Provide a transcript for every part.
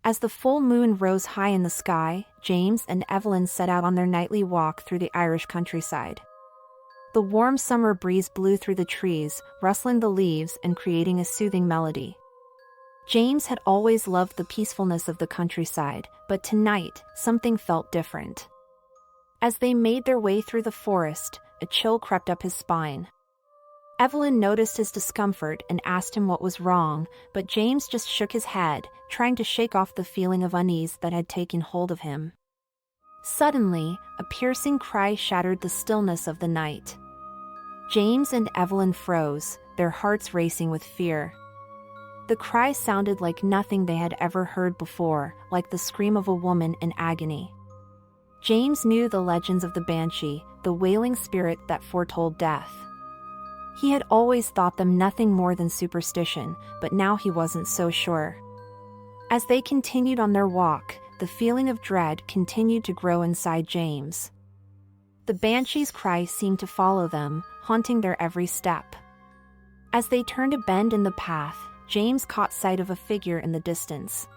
As the full moon rose high in the sky, James and Evelyn set out on their nightly walk through the Irish countryside. The warm summer breeze blew through the trees, rustling the leaves and creating a soothing melody. James had always loved the peacefulness of the countryside, but tonight, something felt different. As they made their way through the forest, a chill crept up his spine. Evelyn noticed his discomfort and asked him what was wrong, but James just shook his head, trying to shake off the feeling of unease that had taken hold of him. Suddenly, a piercing cry shattered the stillness of the night. James and Evelyn froze, their hearts racing with fear. The cry sounded like nothing they had ever heard before, like the scream of a woman in agony. James knew the legends of the Banshee, the wailing spirit that foretold death. He had always thought them nothing more than superstition, but now he wasn't so sure. As they continued on their walk, the feeling of dread continued to grow inside James. The Banshee's cry seemed to follow them, haunting their every step. As they turned a bend in the path, James caught sight of a figure in the distance.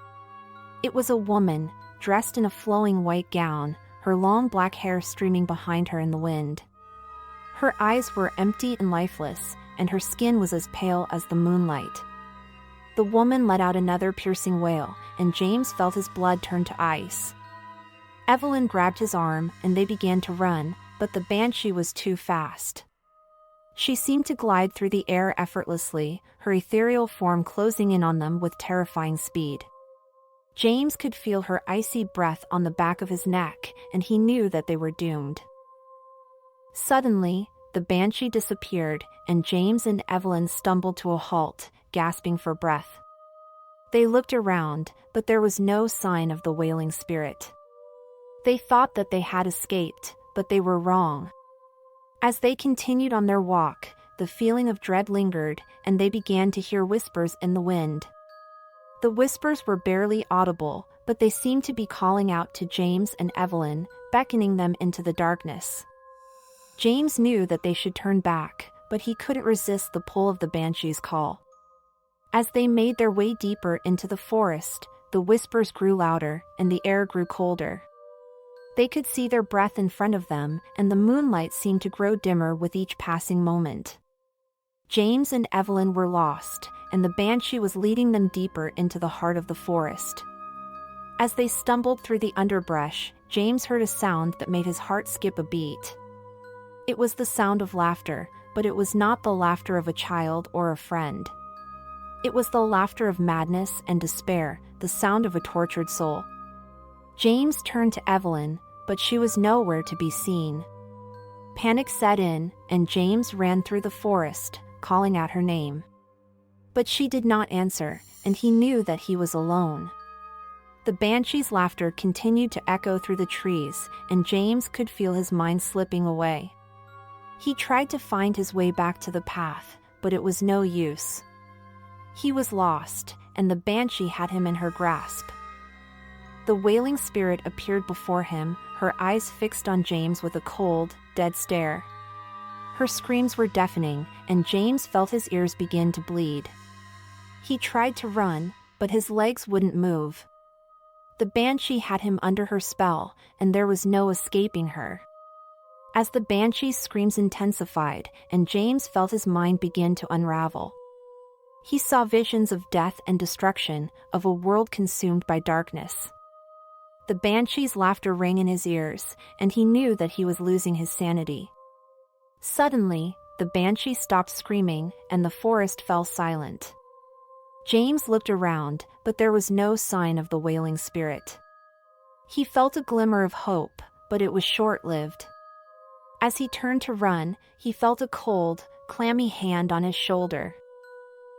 It was a woman, dressed in a flowing white gown, her long black hair streaming behind her in the wind. Her eyes were empty and lifeless, and her skin was as pale as the moonlight. The woman let out another piercing wail, and James felt his blood turn to ice. Evelyn grabbed his arm, and they began to run, but the Banshee was too fast. She seemed to glide through the air effortlessly, her ethereal form closing in on them with terrifying speed. James could feel her icy breath on the back of his neck, and he knew that they were doomed. Suddenly, the Banshee disappeared, and James and Evelyn stumbled to a halt, gasping for breath. They looked around, but there was no sign of the wailing spirit. They thought that they had escaped, but they were wrong. As they continued on their walk, the feeling of dread lingered, and they began to hear whispers in the wind. The whispers were barely audible, but they seemed to be calling out to James and Evelyn, beckoning them into the darkness. James knew that they should turn back, but he couldn't resist the pull of the Banshee's call. As they made their way deeper into the forest, the whispers grew louder, and the air grew colder. They could see their breath in front of them, and the moonlight seemed to grow dimmer with each passing moment. James and Evelyn were lost, and the Banshee was leading them deeper into the heart of the forest. As they stumbled through the underbrush, James heard a sound that made his heart skip a beat. It was the sound of laughter, but it was not the laughter of a child or a friend. It was the laughter of madness and despair, the sound of a tortured soul. James turned to Evelyn, but she was nowhere to be seen. Panic set in, and James ran through the forest, calling out her name. But she did not answer, and he knew that he was alone. The Banshee's laughter continued to echo through the trees, and James could feel his mind slipping away. He tried to find his way back to the path, but it was no use. He was lost, and the Banshee had him in her grasp. The wailing spirit appeared before him, her eyes fixed on James with a cold, dead stare. Her screams were deafening, and James felt his ears begin to bleed. He tried to run, but his legs wouldn't move. The Banshee had him under her spell, and there was no escaping her. As the Banshee's screams intensified, and James felt his mind begin to unravel. He saw visions of death and destruction, of a world consumed by darkness. The Banshee's laughter rang in his ears, and he knew that he was losing his sanity. Suddenly, the Banshee stopped screaming, and the forest fell silent. James looked around, but there was no sign of the wailing spirit. He felt a glimmer of hope, but it was short-lived. As he turned to run, he felt a cold, clammy hand on his shoulder.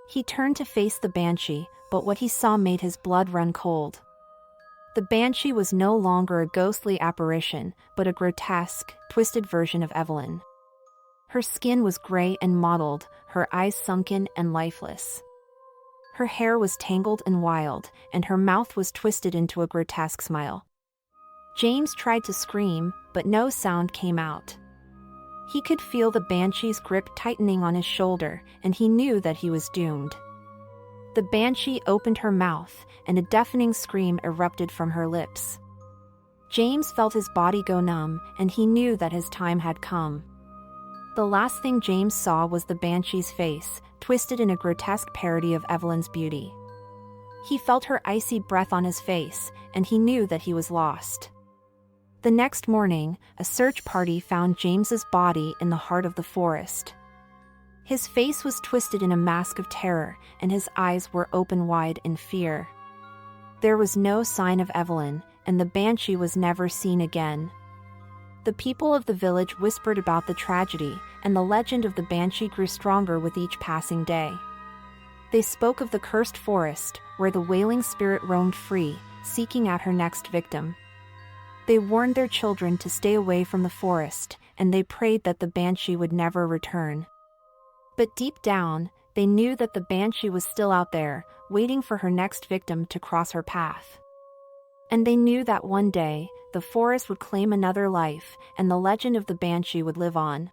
He turned to face the Banshee, but what he saw made his blood run cold. The Banshee was no longer a ghostly apparition, but a grotesque, twisted version of Evelyn. Her skin was gray and mottled, her eyes sunken and lifeless. Her hair was tangled and wild, and her mouth was twisted into a grotesque smile. James tried to scream, but no sound came out. He could feel the Banshee's grip tightening on his shoulder, and he knew that he was doomed. The Banshee opened her mouth, and a deafening scream erupted from her lips. James felt his body go numb, and he knew that his time had come. The last thing James saw was the Banshee's face, twisted in a grotesque parody of Evelyn's beauty. He felt her icy breath on his face, and he knew that he was lost. The next morning, a search party found James's body in the heart of the forest. His face was twisted in a mask of terror, and his eyes were open wide in fear. There was no sign of Evelyn, and the Banshee was never seen again. The people of the village whispered about the tragedy, and the legend of the Banshee grew stronger with each passing day. They spoke of the cursed forest, where the wailing spirit roamed free, seeking out her next victim. They warned their children to stay away from the forest, and they prayed that the Banshee would never return. But deep down, they knew that the Banshee was still out there, waiting for her next victim to cross her path. And they knew that one day, the forest would claim another life, and the legend of the Banshee would live on.